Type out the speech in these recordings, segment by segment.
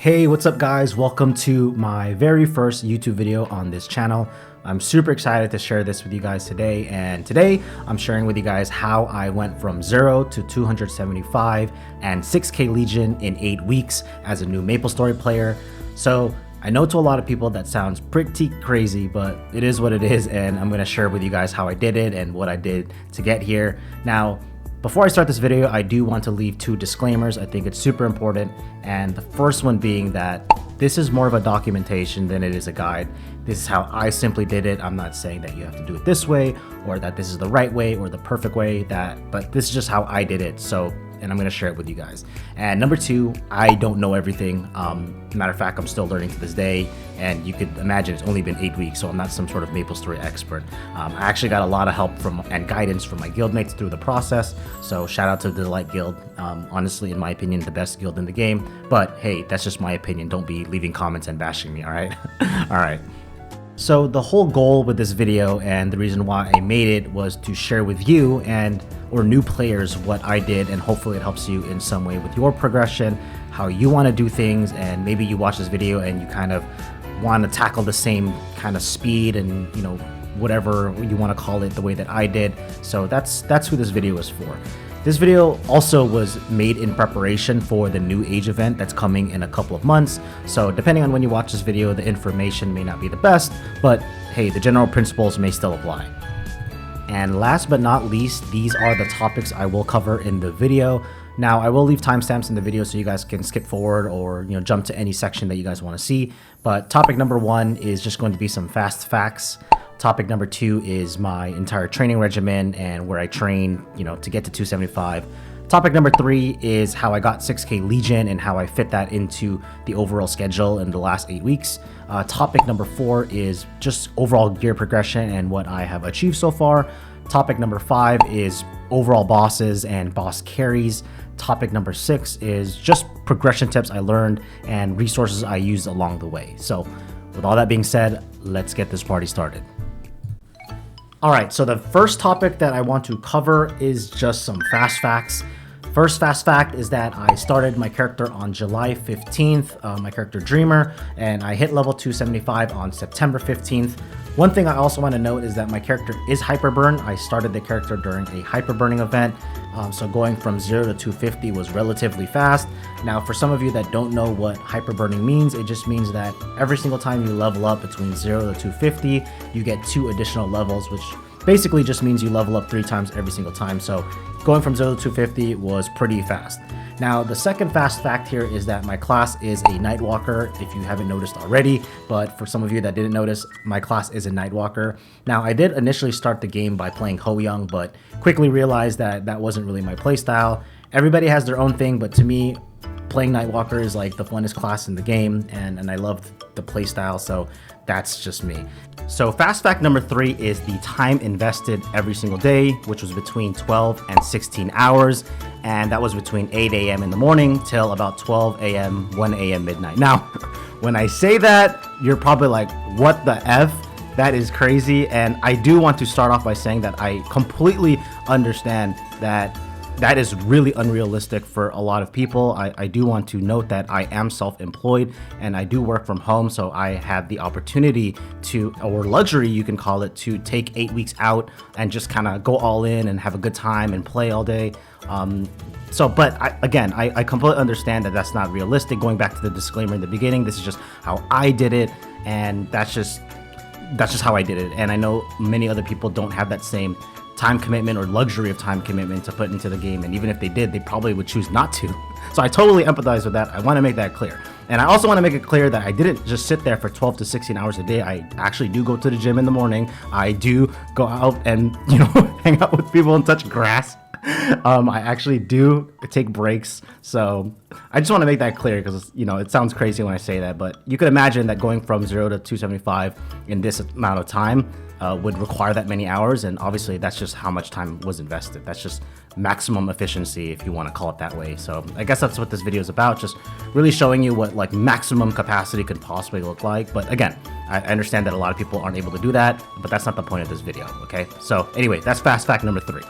Hey, what's up guys? Welcome to my very first YouTube video on this channel. I'm super excited to share this with you guys today, and today I'm sharing with you guys how I went from 0 to 275 and 6k Legion in 8 weeks as a new Maplestory player. So I know to a lot of people that sounds pretty crazy, but it is what it is, and I'm going to share with you guys how I did it and what I did to get here. Now, before I start this video, I do want to leave two disclaimers. I think it's super important, and the first one being that this is more of a documentation than it is a guide. This is how I simply did it. I'm not saying that you have to do it this way or that this is the right way or the perfect way, but this is just how I did it. And I'm going to share it with you guys. And number two, I don't know everything. Matter of fact, I'm still learning to this day, and you could imagine it's only been 8 weeks, so I'm not some sort of Maplestory expert. I actually got a lot of help and guidance from my guildmates through the process, so shout out to the Delight Guild. Honestly, in my opinion, the best guild in the game, but hey, that's just my opinion. Don't be leaving comments and bashing me, all right? All right. So the whole goal with this video and the reason why I made it was to share with you or new players what I did, and hopefully it helps you in some way with your progression, how you want to do things, and maybe you watch this video and you kind of want to tackle the same kind of speed and, you know, whatever you want to call it, the way that I did. So that's who this video is for. This video also was made in preparation for the New Age event that's coming in a couple of months. So depending on when you watch this video, the information may not be the best, but hey, the general principles may still apply. And last but not least, these are the topics I will cover in the video. Now, I will leave timestamps in the video so you guys can skip forward or, you know, jump to any section that you guys want to see. But topic number one is just going to be some fast facts. Topic number two is my entire training regimen and where I train, you know, to get to 275. Topic number three is how I got 6k Legion and how I fit that into the overall schedule in the last 8 weeks. Topic number four is just overall gear progression and what I have achieved so far. Topic number five is overall bosses and boss carries. Topic number six is just progression tips I learned and resources I used along the way. So with all that being said, let's get this party started. All right, so the first topic that I want to cover is just some fast facts. First fast fact is that I started my character on July 15th, my character Dreamer, and I hit level 275 on September 15th. One thing I also want to note is that my character is hyperburn. I started the character during a hyperburning event, so going from 0 to 250 was relatively fast. Now, for some of you that don't know what hyperburning means, it just means that every single time you level up between 0 to 250, you get 2 additional levels, which basically just means you level up 3 times every single time. So going from 0 to 250 was pretty fast. Now, the second fast fact here is that my class is a Nightwalker, if you haven't noticed already, but for some of you that didn't notice, my class is a Nightwalker. Now, I did initially start the game by playing Ho Young, but quickly realized that that wasn't really my playstyle. Everybody has their own thing, but to me, playing Nightwalker is like the funnest class in the game, and I loved the playstyle, so that's just me. So fast fact number three is the time invested every single day, which was between 12 and 16 hours. And that was between 8 a.m. in the morning till about 12 a.m., 1 a.m. midnight. Now, when I say that, you're probably like, what the F? That is crazy. And I do want to start off by saying that I completely understand that that is really unrealistic for a lot of people. I do want to note that I am self-employed and I do work from home, so I had the opportunity to, or luxury you can call it, to take 8 weeks out and just kind of go all in and have a good time and play all day. But I completely understand that that's not realistic. Going back to the disclaimer in the beginning, this is just how I did it, and that's just how I did it. And I know many other people don't have that same time commitment or luxury of time commitment to put into the game, and even if they did, they probably would choose not to. So I totally empathize with that. I want to make that clear, and I also want to make it clear that I didn't just sit there for 12 to 16 hours a day. I actually do go to the gym in the morning. I do go out and, you know, hang out with people and touch grass. I actually do take breaks, so I just want to make that clear because, you know, it sounds crazy when I say that, but you could imagine that going from 0 to 275 in this amount of time would require that many hours, and obviously that's just how much time was invested. That's just maximum efficiency, if you want to call it that way. So I guess that's what this video is about, just really showing you what like maximum capacity could possibly look like. But again, I understand that a lot of people aren't able to do that, but that's not the point of this video, okay? So anyway, that's fast fact number three.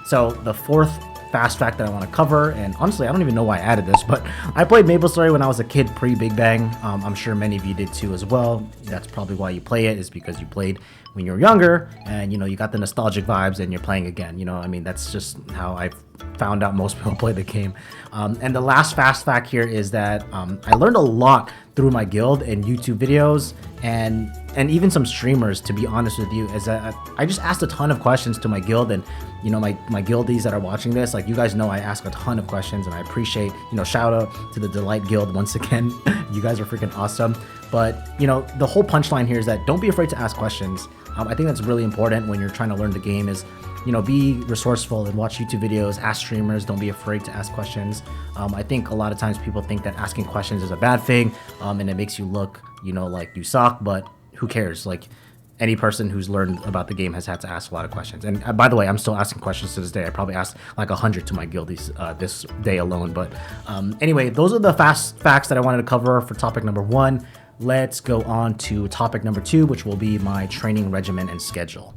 So the fourth fast fact that I want to cover, and honestly, I don't even know why I added this, but I played Maplestory when I was a kid pre-Big Bang. I'm sure many of you did too as well. That's probably why you play it, is because you played when you were younger, and you know, you got the nostalgic vibes and you're playing again. You know, I mean, that's just how I found out most people play the game. And the last fast fact here is that I learned a lot through my guild and YouTube videos and even some streamers, to be honest with you, is that I just asked a ton of questions to my guild. And you know, my guildies that are watching this, like, you guys know I ask a ton of questions, and I appreciate, you know, shout out to the Delight Guild once again. You guys are freaking awesome. But you know, the whole punchline here is that don't be afraid to ask questions. I think that's really important when you're trying to learn the game, is, you know, be resourceful and watch YouTube videos, ask streamers, don't be afraid to ask questions. I think a lot of times people think that asking questions is a bad thing, and it makes you look, you know, like you suck, but who cares? Like, any person who's learned about the game has had to ask a lot of questions. And by the way, I'm still asking questions to this day. I probably asked like 100 to my guildies this day alone. But anyway, those are the fast facts that I wanted to cover for topic number 1. Let's go on to topic number 2, which will be my training regimen and schedule.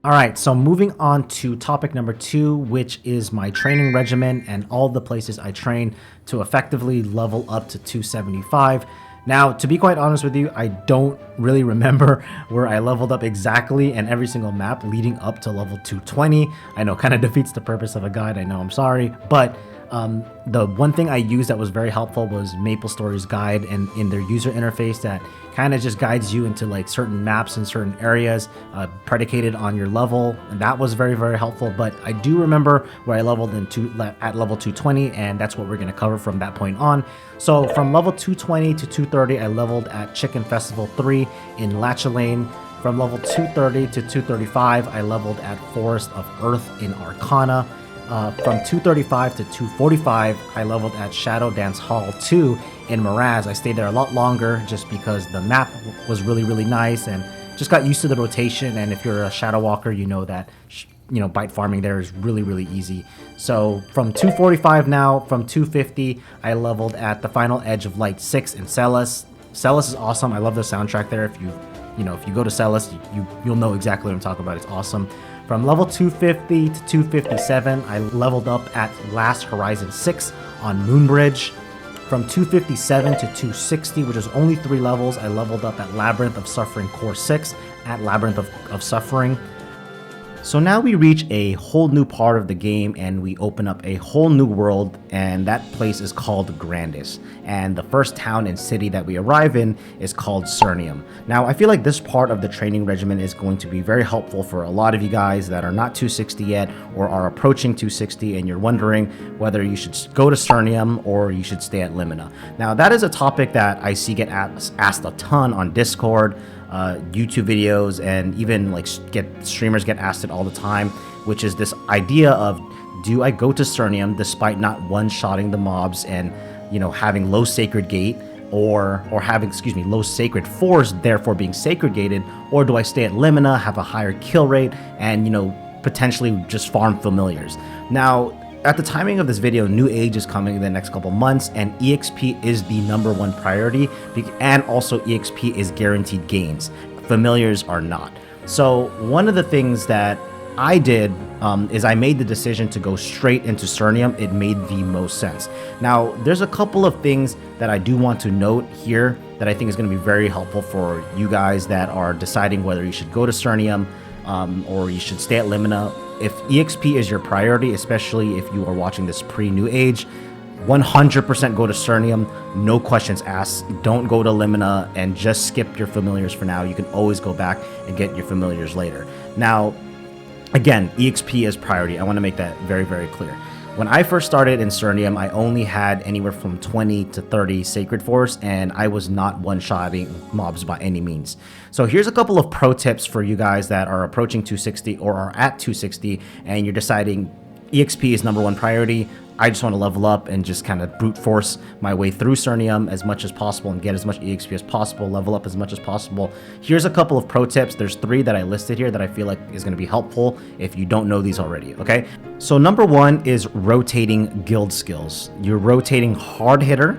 All right, so moving on to topic number 2, which is my training regimen and all the places I train to effectively level up to 275. Now, to be quite honest with you, I don't really remember where I leveled up exactly in every single map leading up to level 220. I know, kind of defeats the purpose of a guide. I know, I'm sorry. But the one thing I used that was very helpful was Maplestory's guide, and in their user interface that kind of just guides you into like certain maps and certain areas predicated on your level, and that was very, very helpful. But I do remember where I leveled at level 220, and that's what we're going to cover from that point on. So from level 220 to 230, I leveled at Chicken Festival 3 in Lachelane. From level 230 to 235, I leveled at Forest of Earth in Arcana. From 235 to 245, I leveled at Shadow Dance Hall 2 in Miraz. I stayed there a lot longer just because the map was really, really nice, and just got used to the rotation. And if you're a Shadow Walker, you know that, you know, bite farming there is really, really easy. So from 245 now, from 250, I leveled at the Final Edge of Light 6 in Celis. Celis is awesome. I love the soundtrack there. If you go to Celis, you'll know exactly what I'm talking about. It's awesome. From level 250 to 257, I leveled up at Last Horizon 6 on Moonbridge. From 257 to 260, which is only 3 levels, I leveled up at Labyrinth of Suffering Core 6 at Labyrinth of Suffering. So now we reach a whole new part of the game, and we open up a whole new world, and that place is called Grandis. And the first town and city that we arrive in is called Cernium. Now, I feel like this part of the training regimen is going to be very helpful for a lot of you guys that are not 260 yet or are approaching 260, and you're wondering whether you should go to Cernium or you should stay at Limina. Now, that is a topic that I see get asked a ton on Discord, YouTube videos, and even like streamers get asked it all the time, which is this idea of, do I go to Cernium despite not one-shotting the mobs and, you know, having low sacred gate, or having, low sacred force, therefore being sacred gated, or do I stay at Limina, have a higher kill rate, and, you know, potentially just farm familiars? Now, at the timing of this video, New Age is coming in the next couple months, and EXP is the #1 priority, and also EXP is guaranteed gains. Familiars are not. So one of the things that I did is I made the decision to go straight into Cernium. It made the most sense. Now, there's a couple of things that I do want to note here that I think is going to be very helpful for you guys that are deciding whether you should go to Cernium or you should stay at Limina. If EXP is your priority, especially if you are watching this pre-New Age, 100% go to Cernium, no questions asked. Don't go to Limina and just skip your familiars for now. You can always go back and get your familiars later. Now, again, EXP is priority. I want to make that very, very clear. When I first started in Cernium, I only had anywhere from 20 to 30 Sacred Force, and I was not one-shotting mobs by any means. So here's a couple of pro tips for you guys that are approaching 260 or are at 260, and you're deciding EXP is #1 priority. I just want to level up and just kind of brute force my way through Cernium as much as possible and get as much EXP as possible, level up as much as possible. Here's a couple of pro tips. There's 3 that I listed here that I feel like is going to be helpful if you don't know these already, okay? So #1 is rotating guild skills. You're rotating hard hitter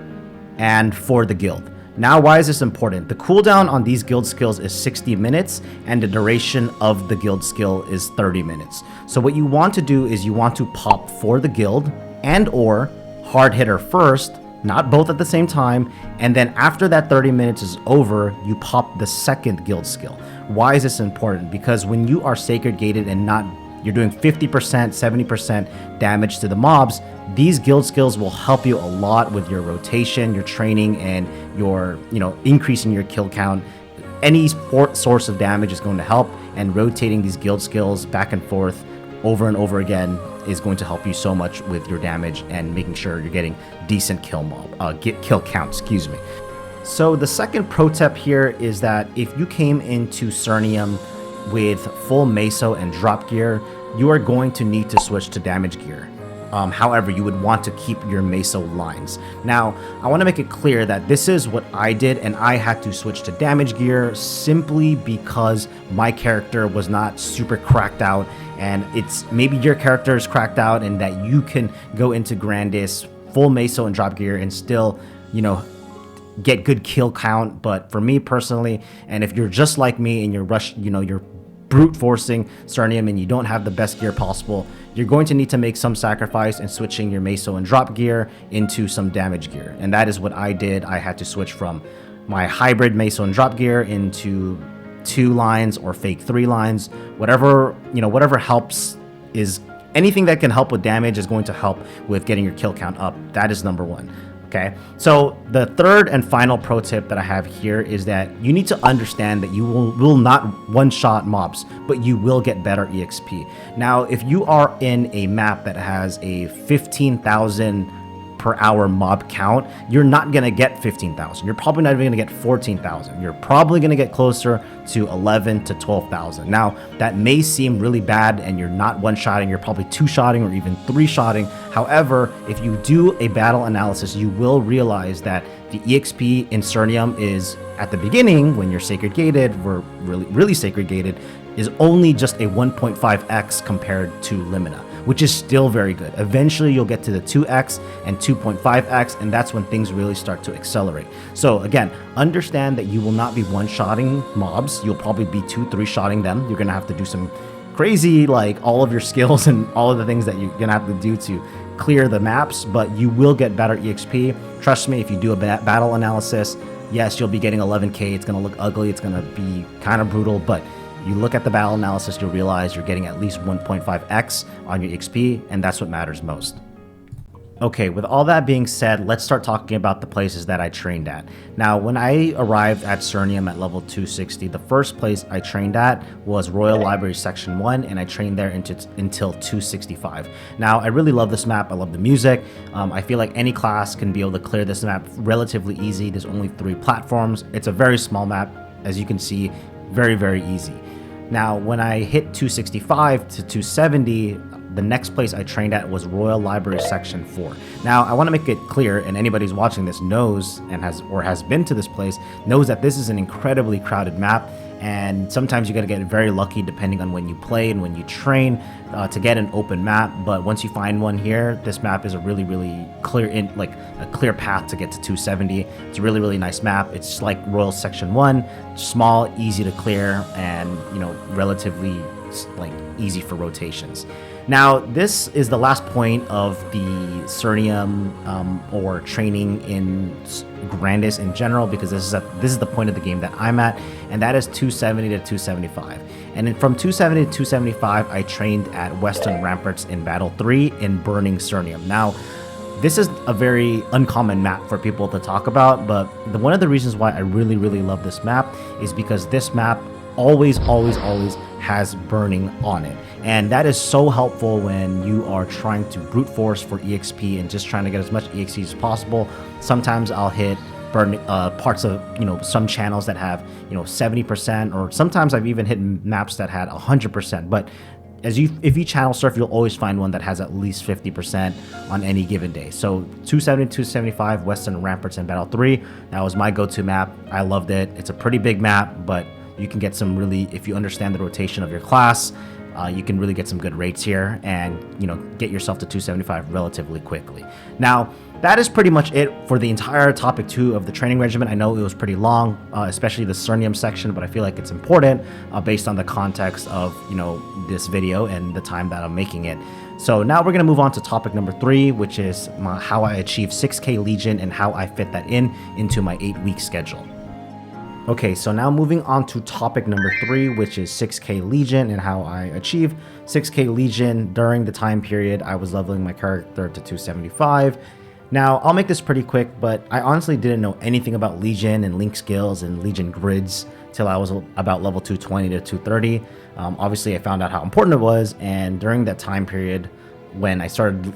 and for the guild. Now, why is this important? The cooldown on these guild skills is 60 minutes and the duration of the guild skill is 30 minutes. So what you want to do is you want to pop for the guild and or hard hitter first, not both at the same time, and then after that 30 minutes is over, you pop the second guild skill. Why is this important? Because when you are sacred gated and you're doing 50%, 70% damage to the mobs, these guild skills will help you a lot with your rotation, your training, and your, increasing your kill count. Any source of damage is going to help, and rotating these guild skills back and forth over and over again is going to help you so much with your damage and making sure you're getting decent kill count, excuse me. So the second pro tip here is that if you came into Cernium with full meso and drop gear, you are going to need to switch to damage gear. However, you would want to keep your meso lines. Now, I want to make it clear that this is what I did, and I had to switch to damage gear simply because my character was not super cracked out, and it's maybe your character is cracked out and that you can go into Grandis full meso and drop gear and still, get good kill count. But for me personally, and if you're just like me and you're brute forcing Cernium and you don't have the best gear possible, you're going to need to make some sacrifice in switching your meso and drop gear into some damage gear. And that is what I did. I had to switch from my hybrid meso and drop gear into 2 lines or fake 3 lines. Whatever helps. Is anything that can help with damage is going to help with getting your kill count up. That is number 1. Okay, so the third and final pro tip that I have here is that you need to understand that you will not one-shot mobs, but you will get better EXP. Now, if you are in a map that has a 15,000 per hour mob count, you're not going to get 15,000. You're probably not even going to get 14,000. You're probably going to get closer to 11 to 12,000. Now, that may seem really bad and you're not one-shotting, you're probably 2-shotting or even 3-shotting. However, if you do a battle analysis, you will realize that the EXP in Cernium is, at the beginning, when you're sacred gated, we're really sacred gated, is only just a 1.5x compared to Limina, which is still very good. Eventually you'll get to the 2x and 2.5x, and that's when things really start to accelerate. So again, understand that you will not be one-shotting mobs. You'll probably be 2-3-shotting them. You're gonna have to do some crazy, like all of your skills and all of the things that you're gonna have to do to clear the maps, but you will get better EXP. Trust me, if you do a battle analysis, yes, you'll be getting 11k. It's gonna look ugly. It's gonna be kind of brutal, but you look at the battle analysis, you'll realize you're getting at least 1.5x on your XP, and that's what matters most. Okay, with all that being said, let's start talking about the places that I trained at. Now, when I arrived at Cernium at level 260, the first place I trained at was Royal Library Section 1, and I trained there until 265. Now, I really love this map. I love the music. I feel like any class can be able to clear this map relatively easy. There's only 3 platforms. It's a very small map, as you can see, very, very easy. Now, when I hit 265 to 270, the next place I trained at was Royal Library Section 4. Now, I want to make it clear, and anybody who's watching this knows and has been to this place knows that this is an incredibly crowded map, and sometimes you got to get very lucky depending on when you play and when you train to get an open map. But once you find one here, this map is a really, really clear a clear path to get to 270. It's a really, really nice map. It's like Royal Section 1, small, easy to clear, and relatively easy for rotations. Now, this is the last point of the Cernium or training in Grandis in general, because this is the point of the game that I'm at, and that is 270 to 275. And then from 270 to 275, I trained at Western Ramparts in Battle 3 in Burning Cernium. Now, this is a very uncommon map for people to talk about, but one of the reasons why I really, really love this map is because this map always has burning on it, and that is so helpful when you are trying to brute force for EXP and just trying to get as much EXP as possible. Sometimes I'll hit burn parts of some channels that have 70%, or sometimes I've even hit maps that had 100%. But if you channel surf, you'll always find one that has at least 50% on any given day. So 270, 275, Western Ramparts and Battle 3, that was my go-to map. I loved it. It's a pretty big map, but you can get some really, if you understand the rotation of your class, you can really get some good rates here and, you know, get yourself to 275 relatively quickly. Now, that is pretty much it for the entire topic 2 of the training regimen. I know it was pretty long, especially the Cernium section, but I feel like it's important based on the context of, you know, this video and the time that I'm making it. So now we're going to move on to topic number 3, which is how I achieve 6K Legion and how I fit that into my 8-week schedule. Okay, so now moving on to topic number 3, which is 6K Legion and how I achieve 6K Legion during the time period I was leveling my character to 275. Now, I'll make this pretty quick, but I honestly didn't know anything about Legion and link skills and Legion grids till I was about level 220 to 230. Obviously, I found out how important it was, and during that time period, when I started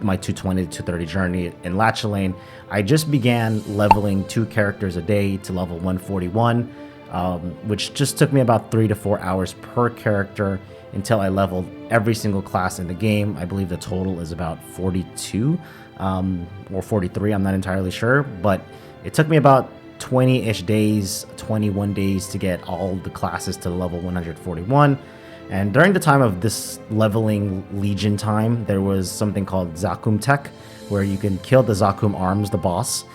my 220 to 230 journey in Lachelaine, I just began leveling 2 characters a day to level 141, which just took me about 3 to 4 hours per character until I leveled every single class in the game. I believe the total is about 42 or 43, I'm not entirely sure, but it took me about 20-ish days, 21 days to get all the classes to level 141. And during the time of this leveling Legion time, there was something called Zakum Tech, where you can kill the Zakum Arms, the boss,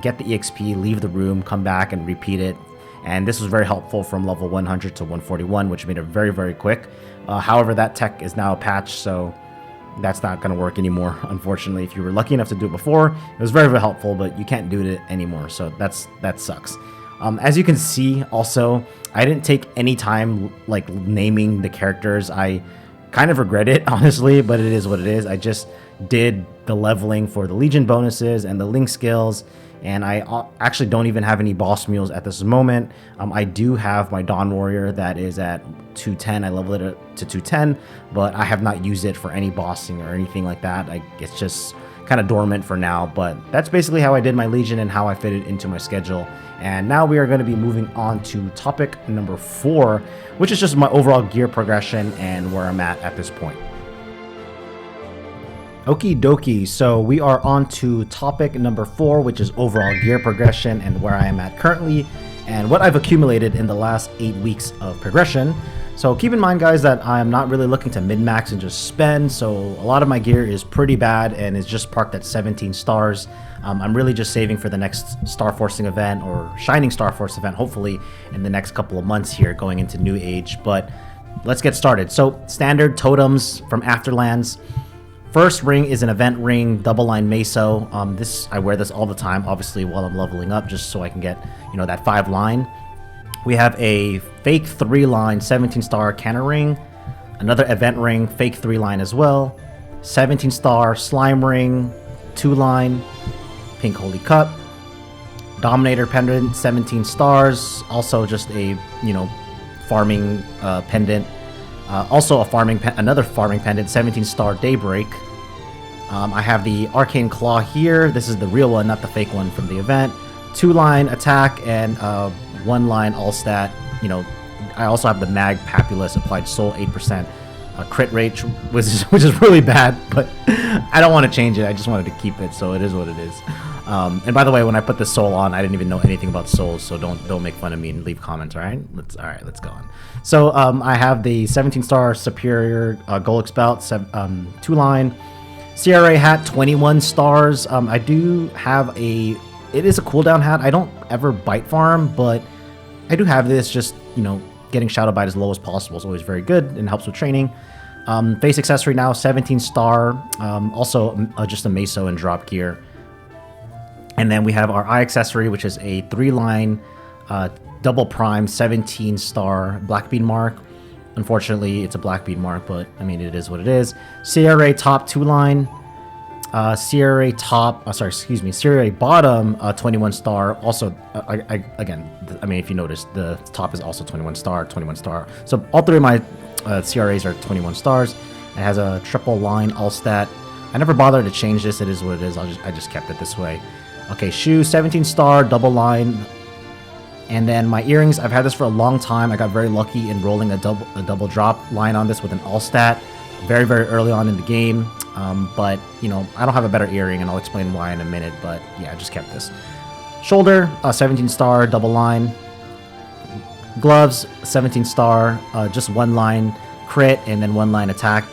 get the EXP, leave the room, come back and repeat it. And this was very helpful from level 100 to 141, which made it very, very quick. However, that tech is now patched, so that's not going to work anymore, unfortunately. If you were lucky enough to do it before, it was very, very helpful, but you can't do it anymore, so that sucks. As you can see, also, I didn't take any time like naming the characters. I kind of regret it, honestly, but it is what it is. I just did the leveling for the Legion bonuses and the link skills, and I actually don't even have any boss mules at this moment. I do have my Dawn Warrior that is at 210. I leveled it to 210, but I have not used it for any bossing or anything like that. It's just kind of dormant for now, but that's basically how I did my Legion and how I fit it into my schedule. And now we are going to be moving on to topic number 4, which is just my overall gear progression and where I'm at this point. Okie dokie, so we are on to topic number 4, which is overall gear progression and where I am at currently and what I've accumulated in the last 8 weeks of progression. So keep in mind, guys, that I'm not really looking to min-max and just spend, so a lot of my gear is pretty bad and is just parked at 17 stars. I'm really just saving for the next Star Forcing event or Shining Star Force event, hopefully in the next couple of months here going into New Age, but let's get started. So standard totems from Afterlands. First ring is an event ring, double line meso. I wear this all the time, obviously while I'm leveling up, just so I can get, you know, that 5 line. We have a fake 3-line 17-star cannon ring, another event ring, fake 3-line as well, 17-star slime ring, 2-line, pink holy cup, dominator pendant, 17 stars, also just a, you know, farming pendant. Also another farming pendant, 17-star daybreak. I have the arcane claw here. This is the real one, not the fake one from the event. 2-line attack and 1-line all stat. You know, I also have the mag papulus applied soul 8% crit rate, which is really bad, but I don't want to change it. I just wanted to keep it, so it is what it is. And by the way, when I put the soul on, I didn't even know anything about souls, so don't make fun of me and leave comments. All right, let's go on. So I have the 17-star superior Golix belt, 2-line CRA hat, 21 stars. I do have it is a cooldown hat. I don't ever bite farm, but I do have this. Just, you know, getting Shadow Bite as low as possible is always very good and helps with training. Face accessory now, 17-star. Also just a meso and drop gear. And then we have our eye accessory, which is a 3-line double prime 17-star black bead mark. Unfortunately, it's a black bead mark, but I mean, it is what it is. CRA top 2-line. CRA bottom 21 star. Also, again, I mean, if you notice, the top is also 21 star. So all 3 of my CRAs are 21 stars. It has a triple line all stat. I never bothered to change this. It is what it is. I just kept it this way. Okay, shoe 17 star double line. And then my earrings, I've had this for a long time. I got very lucky in rolling a double drop line on this with an all stat very, very early on in the game. But, you know, I don't have a better earring, and I'll explain why in a minute. But, yeah, I just kept this. Shoulder, 17-star, double line. Gloves, 17-star, just 1 line. crit and then 1-line attack.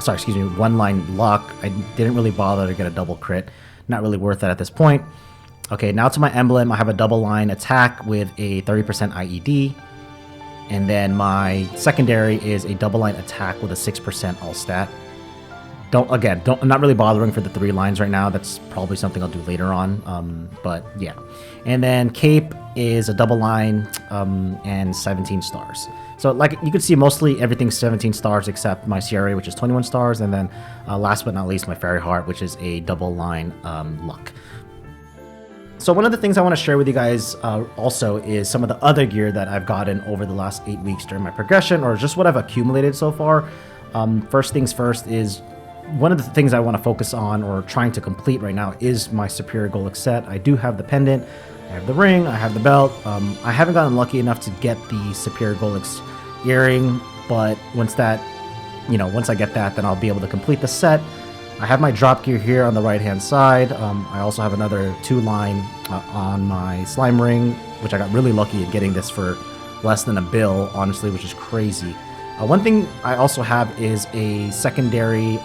Sorry, excuse me, 1-line luck. I didn't really bother to get a double crit. Not really worth it at this point. Okay, now to my emblem. I have a double-line attack with a 30% IED. And then my secondary is a double-line attack with a 6% all stat. I'm not really bothering for the 3 lines right now. That's probably something I'll do later on. But yeah. And then cape is a double line and 17 stars. So like you can see, mostly everything's 17 stars except my CRA, which is 21 stars. And then last but not least, my Fairy Heart, which is a double line luck. So one of the things I want to share with you guys also is some of the other gear that I've gotten over the last 8 weeks during my progression, or just what I've accumulated so far. First things first is one of the things I want to focus on or trying to complete right now is my Superior Golix set. I do have the pendant, I have the ring, I have the belt. I haven't gotten lucky enough to get the Superior Golix earring, but once I get that, then I'll be able to complete the set. I have my drop gear here on the right hand side. I also have another 2-line on my slime ring, which I got really lucky at getting this for less than $1 bill, honestly, which is crazy. One thing I also have is a second secondary,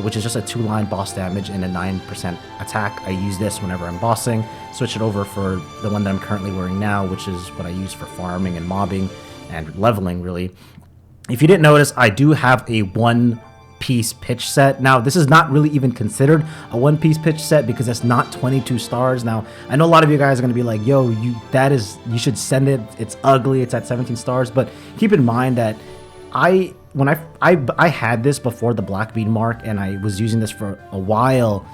which is just a 2-line boss damage and a 9% attack. I use this whenever I'm bossing. Switch it over for the one that I'm currently wearing now, which is what I use for farming and mobbing and leveling, really. If you didn't notice, I do have a 1-piece pitch set. Now, this is not really even considered a 1-piece pitch set because it's not 22 stars. Now, I know a lot of you guys are going to be like, yo, you should send it. It's ugly. It's at 17 stars. But keep in mind that I had this before the black bead mark, and I was using this for a while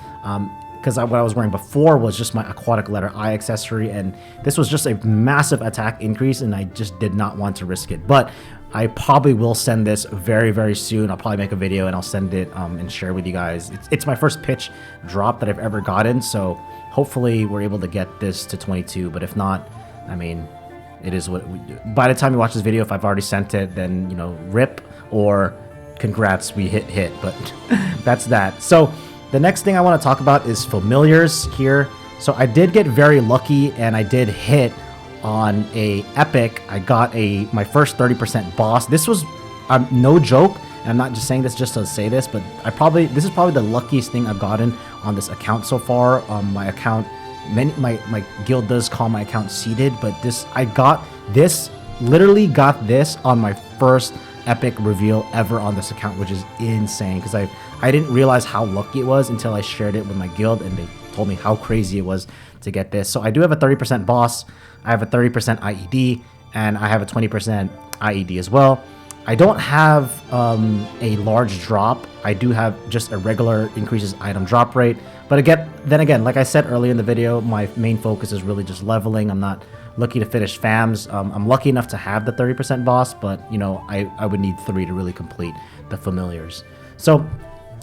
because what I was wearing before was just my aquatic letter I accessory, and this was just a massive attack increase, and I just did not want to risk it. But I probably will send this very, very soon. I'll probably make a video and I'll send it and share with you guys. It's my first pitch drop that I've ever gotten, so hopefully we're able to get this to 22. But if not, I mean, it is what we do. By the time you watch this video, if I've already sent it, then, you know, rip, or congrats, we hit. But that's that. So the next thing I want to talk about is familiars here. So I did get very lucky and I did hit on a epic. I got my first 30% boss. This was no joke, and I'm not just saying this just to say this, but this is probably the luckiest thing I've gotten on this account so far. My account, my guild does call my account seeded, but literally got this on my first epic reveal ever on this account, which is insane because I didn't realize how lucky it was until I shared it with my guild and they told me how crazy it was to get this. So I do have a 30% boss, I have a 30% IED, and I have a 20% IED as well. I don't have a large drop. I do have just a regular increases item drop rate. But then again, like I said earlier in the video, my main focus is really just leveling. I'm not looking to finish fams. I'm lucky enough to have the 30% boss, but you know, I would need 3 to really complete the familiars. So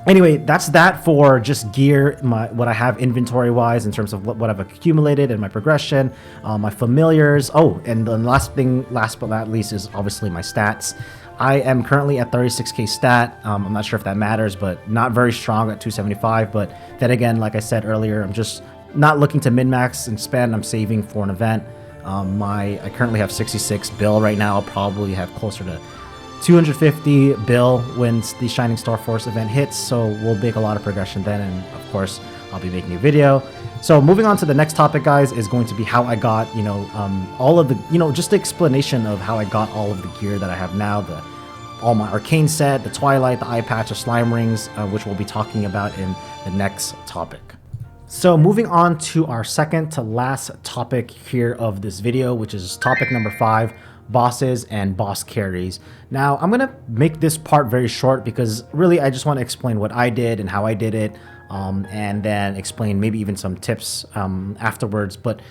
anyway, that's that for just gear, what I have inventory wise in terms of what I've accumulated in my progression, my familiars. Oh, and the last but not least, is obviously my stats. I am currently at 36k stat. I'm not sure if that matters, but not very strong at 275. But then again, like I said earlier, I'm just not looking to min-max and spend. I'm saving for an event. I currently have 66 bill right now. I'll probably have closer to 250 bill when the Shining Star Force event hits, so we'll make a lot of progression then, and of course I'll be making a video. So moving on to the next topic, guys, is going to be how I got, all of the, just the explanation of how I got all of the gear that I have now, all my arcane set, the Twilight, the eye patch, the slime rings, which we'll be talking about in the next topic. So moving on to our second to last topic here of this video, which is topic number 5, bosses and boss carries. Now I'm gonna make this part very short because really I just want to explain what I did and how I did it, and then explain maybe even some tips afterwards. But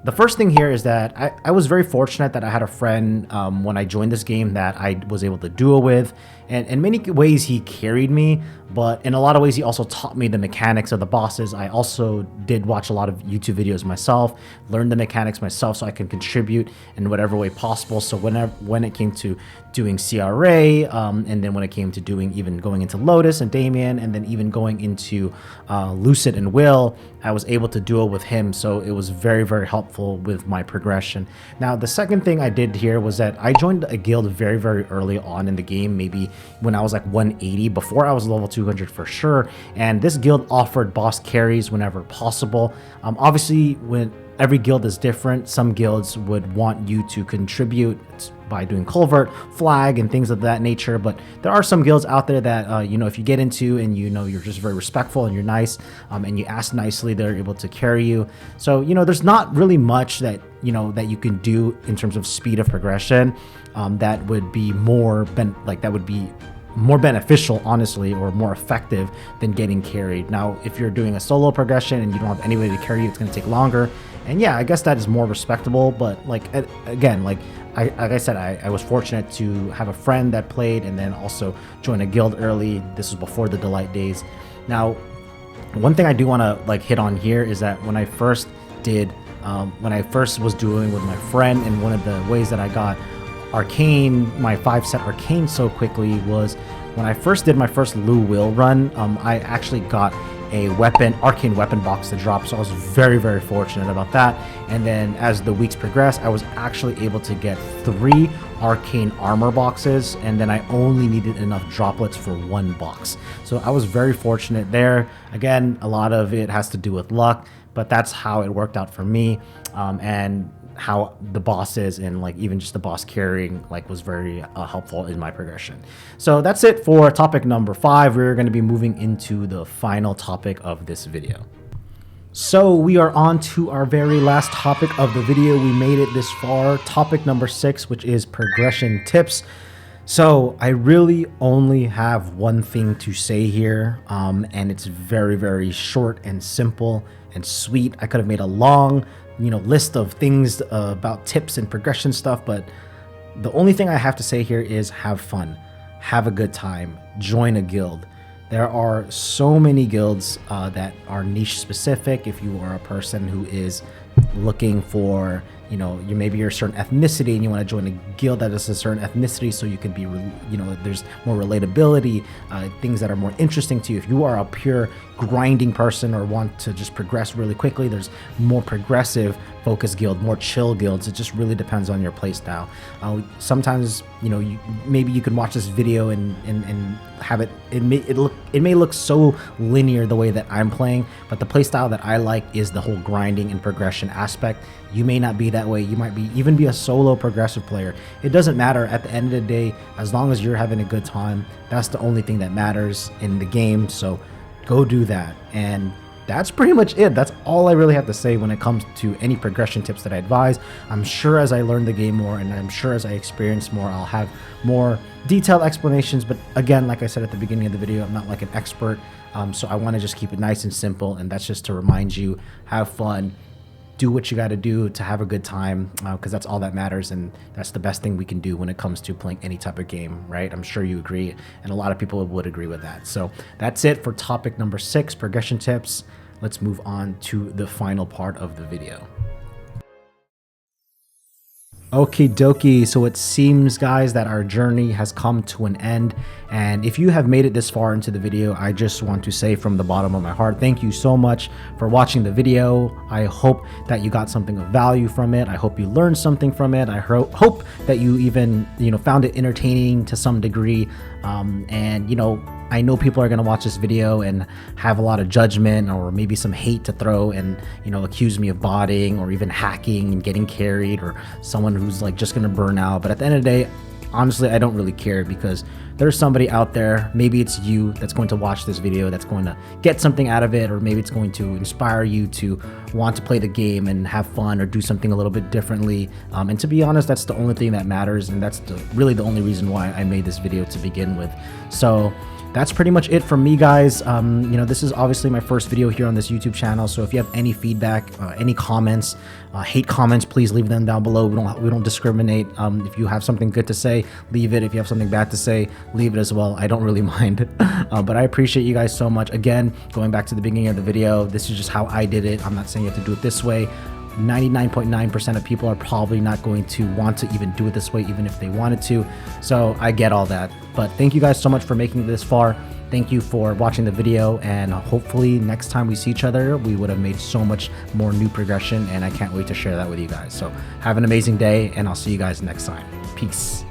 the first thing here is that I was very fortunate that I had a friend when I joined this game that I was able to duo with, and in many ways he carried me, but in a lot of ways he also taught me the mechanics of the bosses. I also did watch a lot of YouTube videos myself, learn the mechanics myself so I can contribute in whatever way possible. So when it came to doing CRA, and then when it came to even going into Lotus and Damien, and then even going into Lucid and Will, I was able to duo with him. So it was very, very helpful helpful with my progression. Now, the second thing I did here was that I joined a guild very, very early on in the game, maybe when I was like 180, before I was level 200 for sure. And this guild offered boss carries whenever possible. Obviously, when every guild is different, some guilds would want you to contribute by doing culvert, flag, and things of that nature. But there are some guilds out there that, you know, if you get into and you know you're just very respectful and you're nice, and you ask nicely, they're able to carry you. So, you know, there's not really much that, you know, that you can do in terms of speed of progression that would be more beneficial, honestly, or more effective than getting carried. Now, if you're doing a solo progression and you don't have anybody to carry you, it's going to take longer. And yeah, I guess that is more respectable. But like, again, like I said, I was fortunate to have a friend that played and then also join a guild early. This was before the Delight days. Now, one thing I do want to like hit on here is that when I first was doing with my friend, and one of the ways that I got Arcane, my 5-set Arcane so quickly was when I first did my first Lv0 run, I actually got a arcane weapon box to drop, so I was very, very fortunate about that. And then as the weeks progressed, I was actually able to get 3 arcane armor boxes, and then I only needed enough droplets for 1 box. So I was very fortunate there. Again, a lot of it has to do with luck, but that's how it worked out for me. And how the bosses and like even just the boss carrying like was very helpful in my progression. So that's it for topic number 5. We're going to be moving into the final topic of this video. So we are on to our very last topic of the video. We made it this far. Topic number 6, which is progression tips. So I really only have one thing to say here, and it's very, very short and simple and sweet. I could have made a long, you know, list of things about tips and progression stuff, but the only thing I have to say here is have fun, have a good time, join a guild. There are so many guilds that are niche specific. If you are a person who is looking for, you know, maybe you're a certain ethnicity and you want to join a guild that is a certain ethnicity so you can be, you know, there's more relatability, things that are more interesting to you. If you are a pure grinding person or want to just progress really quickly, there's more progressive focus guild, more chill guilds. It just really depends on your play style. Sometimes, you know, maybe you can watch this video and have it may look so linear the way that I'm playing, but the play style that I like is the whole grinding and progression aspect. You may not be that way. You might even be a solo progressive player. It doesn't matter. At the end of the day, as long as you're having a good time, that's the only thing that matters in the game. So go do that. And that's pretty much it. That's all I really have to say when it comes to any progression tips that I advise. I'm sure as I learn the game more and I'm sure as I experience more, I'll have more detailed explanations. But again, like I said at the beginning of the video, I'm not like an expert. So I want to just keep it nice and simple. And that's just to remind you, have fun, do what you got to do to have a good time, because that's all that matters, and that's the best thing we can do when it comes to playing any type of game, right? I'm sure you agree, and a lot of people would agree with that. So that's it for topic number 6, progression tips. Let's move on to the final part of the video. Okie dokie, so it seems, guys, that our journey has come to an end, and if you have made it this far into the video, I just want to say from the bottom of my heart, thank you so much for watching the video. I hope that you got something of value from it. I hope you learned something from it. I hope that you even, you know, found it entertaining to some degree, and, you know, I know people are going to watch this video and have a lot of judgment or maybe some hate to throw and, you know, accuse me of botting or even hacking and getting carried, or someone who's like just going to burn out. But at the end of the day, honestly, I don't really care, because there's somebody out there, maybe it's you, that's going to watch this video, that's going to get something out of it, or maybe it's going to inspire you to want to play the game and have fun or do something a little bit differently. And to be honest, that's the only thing that matters, and that's really the only reason why I made this video to begin with. So that's pretty much it from me, guys. You know, this is obviously my first video here on this YouTube channel, so if you have any feedback, any comments, hate comments, please leave them down below. We don't discriminate. If you have something good to say, leave it. If you have something bad to say, leave it as well. I don't really mind. But I appreciate you guys so much. Again, going back to the beginning of the video, this is just how I did it. I'm not saying you have to do it this way. 99.9% of people are probably not going to want to even do it this way, even if they wanted to. So I get all that. But thank you guys so much for making it this far. Thank you for watching the video, and hopefully next time we see each other, we would have made so much more new progression, and I can't wait to share that with you guys. So have an amazing day, and I'll see you guys next time. Peace.